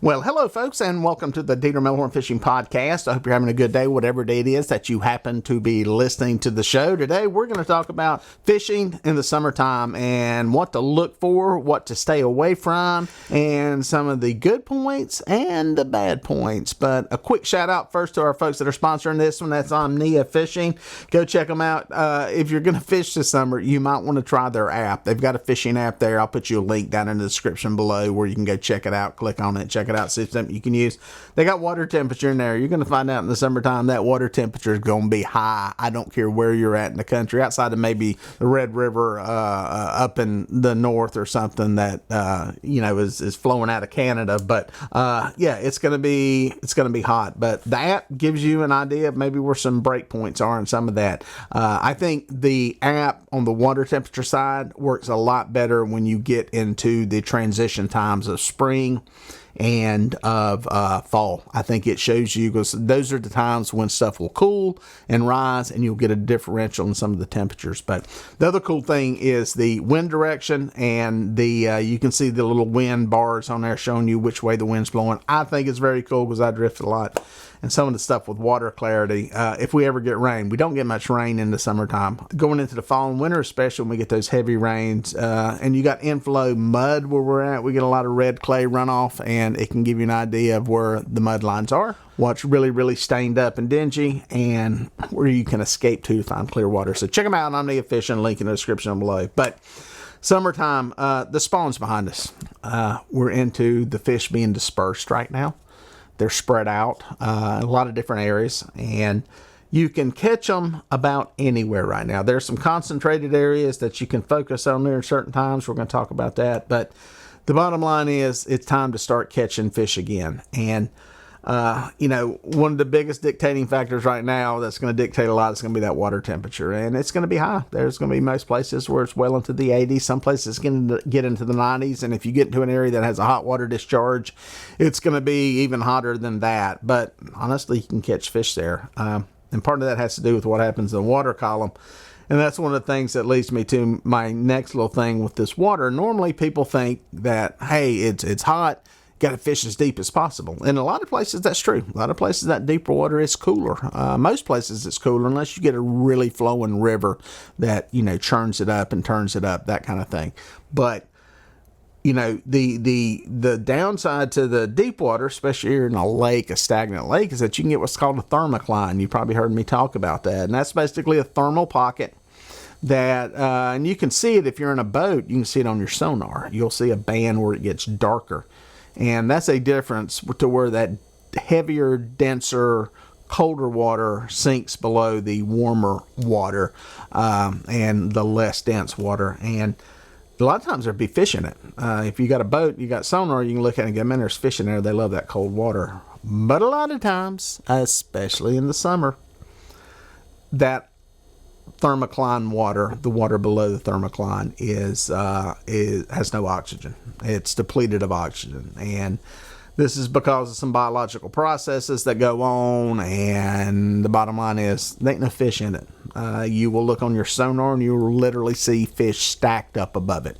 Well, hello, folks, and welcome to the Dieter Melhorn Fishing Podcast. I hope you're having a good day, whatever day it is that you happen to be listening to the show. Today, we're going to talk about fishing in the summertime and what to look for, what to stay away from, and some of the good points and the bad points. But a quick shout out first to our folks that are sponsoring this one. That's Omnia Fishing. Go check them out. If you're going to fish this summer, you might want to try their app. They've got a fishing app there. I'll put you a link down in the description below where you can go check it out, click on it, check it out, see if something you can use. They got water temperature in there. You're going to find out in the summertime that water temperature is going to be high. I don't care where you're at in the country, outside of maybe the Red River up in the north or something that is flowing out of Canada. But it's going to be hot. But the app gives you an idea of maybe where some break points are and some of that. I think the app on the water temperature side works a lot better when you get into the transition times of spring and of fall. I think it shows you, because those are the times when stuff will cool and rise and you'll get a differential in some of the temperatures. But the other cool thing is the wind direction, and the you can see the little wind bars on there showing you which way the wind's blowing. I think it's very cool because I drift a lot. And some of the stuff with water clarity, if we ever get rain. We don't get much rain in the summertime. Going into the fall and winter, especially when we get those heavy rains, and you got inflow mud where we're at, we get a lot of red clay runoff, and it can give you an idea of where the mud lines are, what's really, really stained up and dingy, and where you can escape to find clear water. So check them out on Omnia Fishing, link in the description below. But summertime, the spawn's behind us. We're into the fish being dispersed right now. They're spread out in a lot of different areas, and you can catch them about anywhere right now. There's some concentrated areas that you can focus on there at certain times. We're going to talk about that. But the bottom line is it's time to start catching fish again. And, one of the biggest dictating factors right now that's going to dictate a lot is going to be that water temperature. And it's going to be high. There's going to be most places where it's well into the 80s. Some places it's going to get into the 90s. And if you get into an area that has a hot water discharge, it's going to be even hotter than that. But honestly, you can catch fish there. And part of that has to do with what happens in the water column. And that's one of the things that leads me to my next little thing with this water. Normally people think that, hey, it's hot, got to fish as deep as possible. In a lot of places that's true. A lot of places that deeper water is cooler. Most places it's cooler unless you get a really flowing river that, churns it up and turns it up, that kind of thing. But the downside to the deep water, especially here in a lake, a stagnant lake, is that you can get what's called a thermocline. You probably heard me talk about that. And that's basically a thermal pocket that, and you can see it if you're in a boat, you can see it on your sonar. You'll see a band where it gets darker. And that's a difference to where that heavier, denser, colder water sinks below the warmer water and the less dense water. And a lot of times there'd be fish in it. If you got a boat, you got sonar, you can look at it and go, man, there's fish in there. They love that cold water. But a lot of times, especially in the summer, that thermocline water, the water below the thermocline, has no oxygen. It's depleted of oxygen. And this is because of some biological processes that go on, and the bottom line is there ain't no fish in it. You will look on your sonar and you will literally see fish stacked up above it.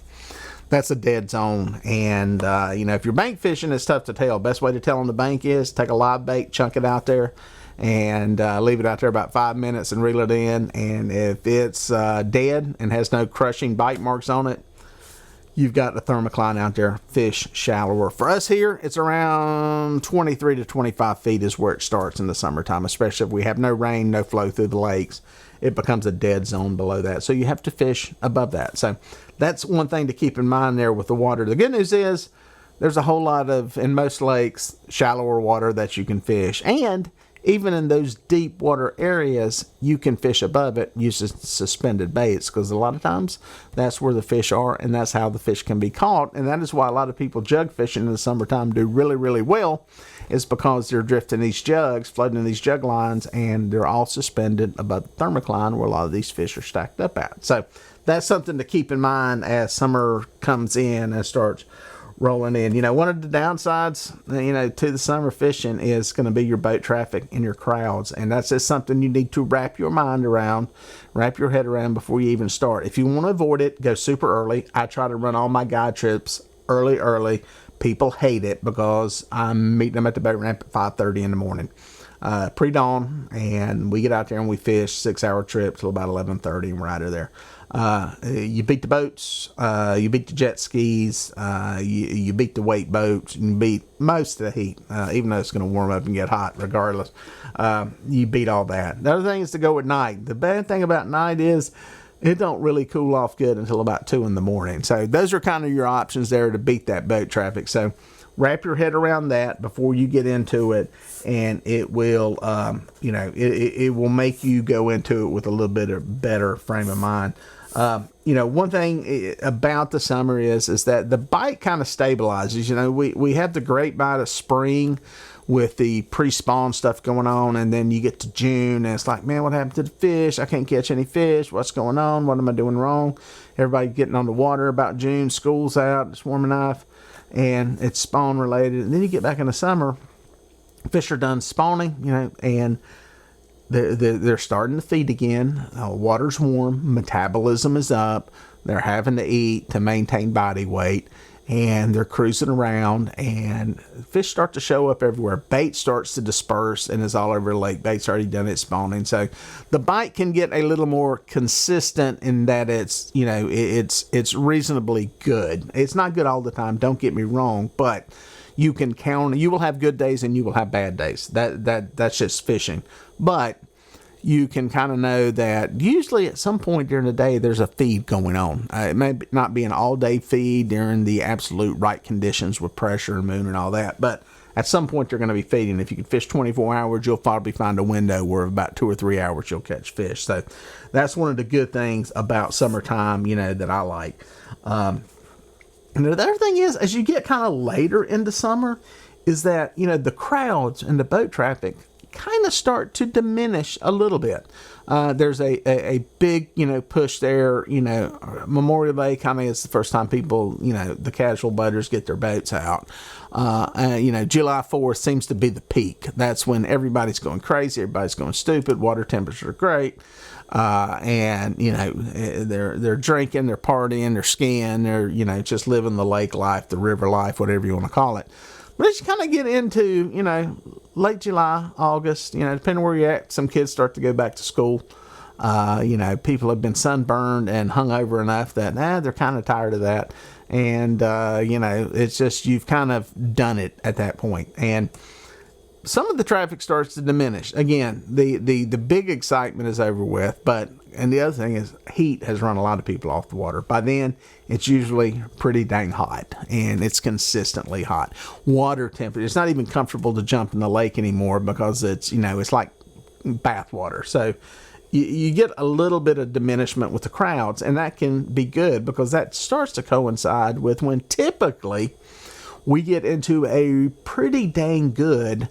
That's a dead zone. And, if you're bank fishing, it's tough to tell. Best way to tell on the bank is take a live bait, chunk it out there, and leave it out there about 5 minutes and reel it in. And if it's dead and has no crushing bite marks on it, you've got the thermocline out there, fish shallower. For us here, it's around 23 to 25 feet is where it starts in the summertime, especially if we have no rain, no flow through the lakes. It becomes a dead zone below that. So you have to fish above that. So that's one thing to keep in mind there with the water. The good news is there's a whole lot of, in most lakes, shallower water that you can fish. And even in those deep water areas, you can fish above it using suspended baits, because a lot of times that's where the fish are, and that's how the fish can be caught. And that is why a lot of people jug fishing in the summertime do really, really well, is because they're drifting these jugs, floating in these jug lines, and they're all suspended above the thermocline where a lot of these fish are stacked up at. So that's something to keep in mind as summer comes in and starts rolling in. One of the downsides, to the summer fishing is going to be your boat traffic and your crowds. And that's just something you need to wrap your mind around, wrap your head around before you even start. If you want to avoid it, go super early. I try to run all my guide trips early people hate it because I'm meeting them at the boat ramp at 5:30 in the morning, pre-dawn, and we get out there and we fish 6-hour trip till about 11:30, and we're out of there. You beat the boats, you beat the jet skis, you beat the weight boats, and you beat most of the heat, even though it's going to warm up and get hot regardless. You beat all that. The other thing is to go at night. The bad thing about night is it don't really cool off good until about 2 in the morning. So those are kind of your options there to beat that boat traffic. So wrap your head around that before you get into it, and it will, it will make you go into it with a little bit of better frame of mind. One thing about the summer is that the bite kind of stabilizes. We have the great bite of spring with the pre-spawn stuff going on, and then you get to June and it's like, man, what happened to the fish? I can't catch any fish. What's going on? What am I doing wrong? Everybody getting on the water about June. School's out. It's warm enough, and it's spawn related. And then you get back in the summer, fish are done spawning, and they're starting to feed again. Water's warm, metabolism is up. They're having to eat to maintain body weight, and they're cruising around, and fish start to show up everywhere. Bait starts to disperse and is all over the lake. Bait's already done its spawning, so the bite can get a little more consistent in that it's it's reasonably good. It's not good all the time, don't get me wrong, but you can count. You will have good days and you will have bad days. That's just fishing. But you can kind of know that usually at some point during the day there's a feed going on. It may not be an all-day feed during the absolute right conditions with pressure and moon and all that, but at some point you're going to be feeding. If you can fish 24 hours, you'll probably find a window where about 2 or 3 hours you'll catch fish. So that's one of the good things about summertime, that I like. And the other thing is, as you get kind of later into summer, is that, the crowds and the boat traffic kind of start to diminish a little bit. There's a big, push there. Memorial Day kind of is the first time people, the casual boaters get their boats out. July 4th seems to be the peak. That's when everybody's going crazy. Everybody's going stupid. Water temperatures are great. And they're drinking, they're partying, they're skiing, they're, just living the lake life, the river life, whatever you want to call it. But as you kind of get into, late July, August, depending where you're at, some kids start to go back to school. People have been sunburned and hungover enough that, they're kind of tired of that. And, it's just, you've kind of done it at that point. And some of the traffic starts to diminish. Again, the big excitement is over with, and the other thing is heat has run a lot of people off the water. By then, it's usually pretty dang hot, and it's consistently hot. Water temperature, it's not even comfortable to jump in the lake anymore because it's, it's like bath water. So you get a little bit of diminishment with the crowds, and that can be good because that starts to coincide with when typically we get into a pretty dang good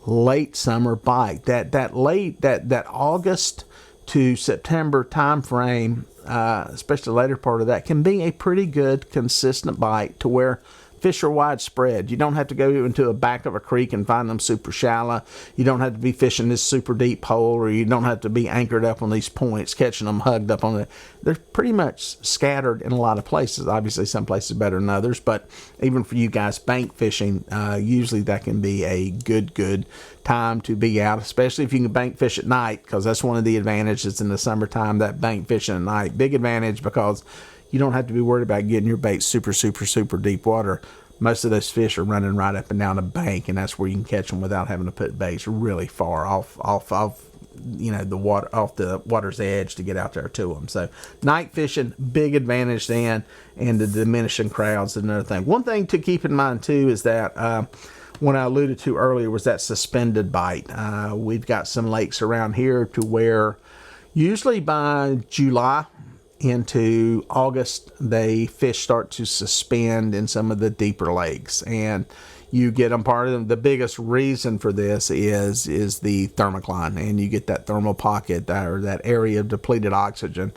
late summer bite. That August to September time frame, especially the later part of that, can be a pretty good consistent bite to where fish are widespread. You don't have to go into the back of a creek and find them super shallow. You don't have to be fishing this super deep hole, or you don't have to be anchored up on these points, catching them hugged up on it. They're pretty much scattered in a lot of places. Obviously, some places better than others, but even for you guys bank fishing, usually that can be a good time to be out, especially if you can bank fish at night, because that's one of the advantages in the summertime, that bank fishing at night. Big advantage because you don't have to be worried about getting your bait super deep water. Most of those fish are running right up and down the bank, and that's where you can catch them without having to put baits really far off the water, off the water's edge to get out there to them. So night fishing, big advantage then, and the diminishing crowds is another thing. One thing to keep in mind too is that what I alluded to earlier was that suspended bite. We've got some lakes around here to where usually by July into August, fish start to suspend in some of the deeper lakes, and you get them. Part of them, the biggest reason for this is the thermocline, and you get that thermal pocket or that area of depleted oxygen.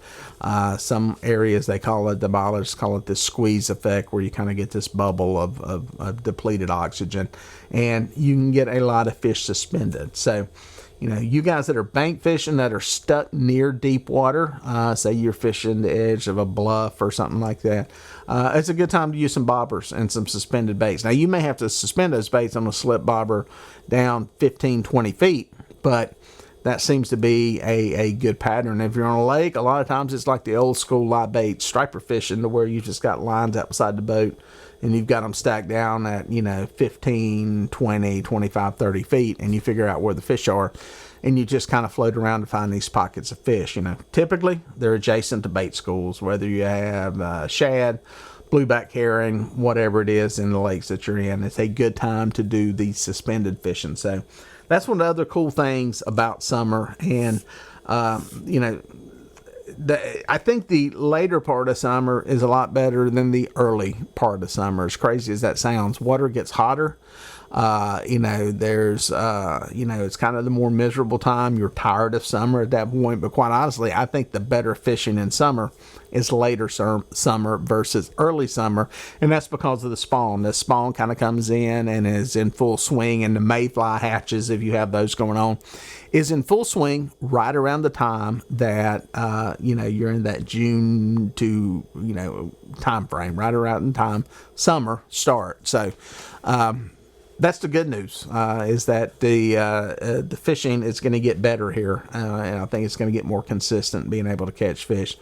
Some areas the biologists call it the squeeze effect, where you kind of get this bubble of depleted oxygen, and you can get a lot of fish suspended. So you guys that are bank fishing that are stuck near deep water, say you're fishing the edge of a bluff or something like that, it's a good time to use some bobbers and some suspended baits. Now, you may have to suspend those baits on a slip bobber down 15, 20 feet, but that seems to be a good pattern. If you're on a lake, a lot of times it's like the old school live bait striper fishing, to where you've just got lines out beside the boat and you've got them stacked down at 15, 20, 25, 30 feet, and you figure out where the fish are, and you just kind of float around to find these pockets of fish. Typically they're adjacent to bait schools, whether you have shad, blueback herring, whatever it is in the lakes that you're in. It's a good time to do the suspended fishing. So that's one of the other cool things about summer. And I think the later part of summer is a lot better than the early part of summer. As crazy as that sounds, water gets hotter. It's kind of the more miserable time. You're tired of summer at that point. But quite honestly, I think the better fishing in summer is later summer versus early summer. And that's because of the spawn. The spawn kind of comes in and is in full swing. And the mayfly hatches, if you have those going on, is in full swing right around the time that, you're in that June to, time frame, right around the time summer starts. So, that's the good news, is that the fishing is going to get better here, and I think it's going to get more consistent, being able to catch fish.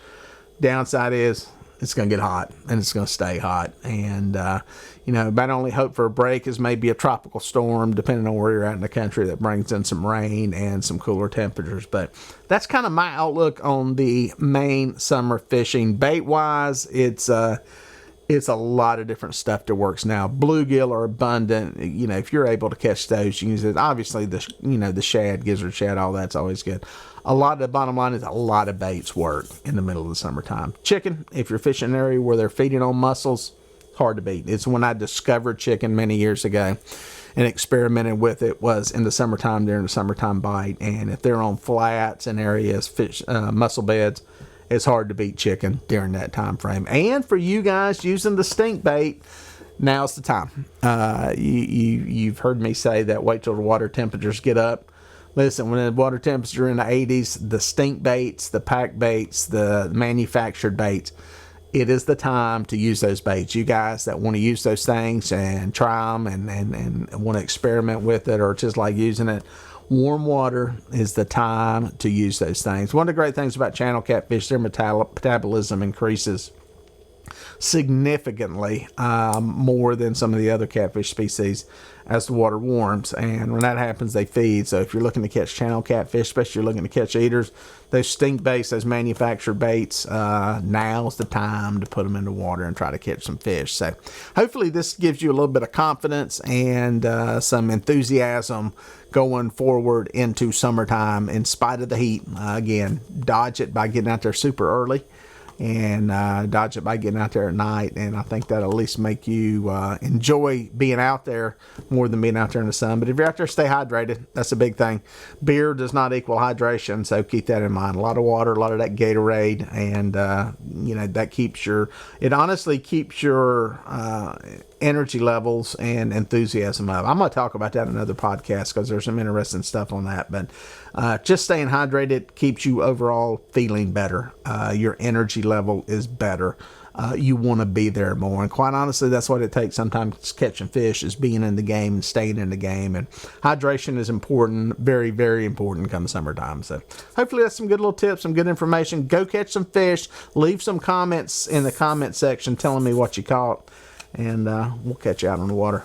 Downside is it's going to get hot, and it's going to stay hot, and about only hope for a break is maybe a tropical storm, depending on where you're at in the country, that brings in some rain and some cooler temperatures. But that's kind of my outlook on the main summer fishing. Bait-wise, it's a lot of different stuff that works now. Bluegill are abundant. If you're able to catch those, you can use it. Obviously, the shad, gizzard shad, all that's always good. A lot of the bottom line is a lot of baits work in the middle of the summertime. Chicken, if you're fishing an area where they're feeding on mussels, hard to beat. It's when I discovered chicken many years ago and experimented with it, was in the summertime during the summertime bite. And if they're on flats and areas, mussel beds, it's hard to beat chicken during that time frame. And for you guys using the stink bait, now's the time. You've heard me say that wait till the water temperatures get up. Listen, when the water temperature in the 80s, the stink baits, the pack baits, the manufactured baits, it is the time to use those baits. You guys that want to use those things and try them and want to experiment with it, or just like using it, warm water is the time to use those things. One of the great things about channel catfish, their metabolism increases significantly more than some of the other catfish species as the water warms. And when that happens, they feed. So if you're looking to catch channel catfish, especially if you're looking to catch eaters, those stink baits, those manufactured baits, now's the time to put them in the water and try to catch some fish. So hopefully this gives you a little bit of confidence and some enthusiasm going forward into summertime in spite of the heat. Again, dodge it by getting out there super early, and dodge it by getting out there at night. And I think that'll at least make you enjoy being out there more than being out there in the sun. But if you're out there, stay hydrated. That's a big thing. Beer does not equal hydration, so keep that in mind. A lot of water, a lot of that Gatorade, and that keeps it honestly keeps your energy levels and enthusiasm up. I'm going to talk about that in another podcast because there's some interesting stuff on that. But just staying hydrated keeps you overall feeling better. Your energy level is better. You want to be there more. And quite honestly, that's what it takes sometimes catching fish, is being in the game and staying in the game. And hydration is important, very, very important come summertime. So hopefully that's some good little tips, some good information. Go catch some fish. Leave some comments in the comment section telling me what you caught. And we'll catch you out on the water.